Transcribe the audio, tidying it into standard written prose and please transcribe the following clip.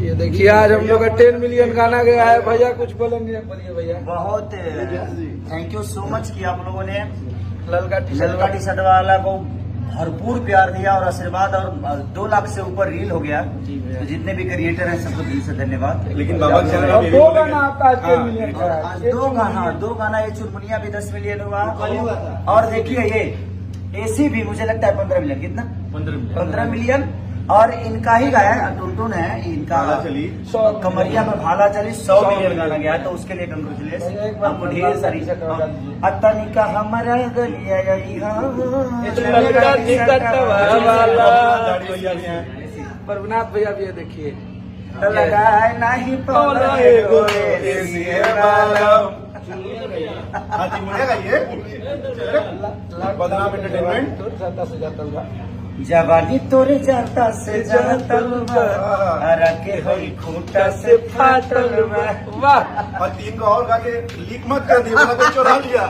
ये देखिए आज हम लोग का 10 मिलियन गाना गया है। भैया कुछ बोलेंगे? बोलिए भैया। बहुत थैंक यू सो मच कि आप लोगों ने ललका टी शर्ट वाला को भरपूर प्यार दिया और आशीर्वाद, और 2 लाख से ऊपर रील हो गया। तो जितने भी क्रिएटर हैं सबको दिल से धन्यवाद। लेकिन बाबा दो गाना आपका 10 मिलियन का है। आज 2 गाना, ये चुनमुनिया भी 10 मिलियन हुआ। और देखिए ये एसी भी मुझे लगता है 15 मिलियन। कितना? 15 मिलियन। और इनका ही गाया है, टुनटुन है इनका, कमरिया में भाला चली 100 मिलियन गाना गया है। तो उसके लिए कंग्रेचुलेशन आपको ढेर सारी। अतनी का हमारा गलिया प्रभुनाथ भैया भी है। देखिए लगाए नहीं बदनाम एंटरटेनमेंट। जवानी तोरे जाता से जातल हरा के हई खूंटा से फाटल वाह। और 3 का और गा के लीक मत कर दिया, तो चुरा लिया।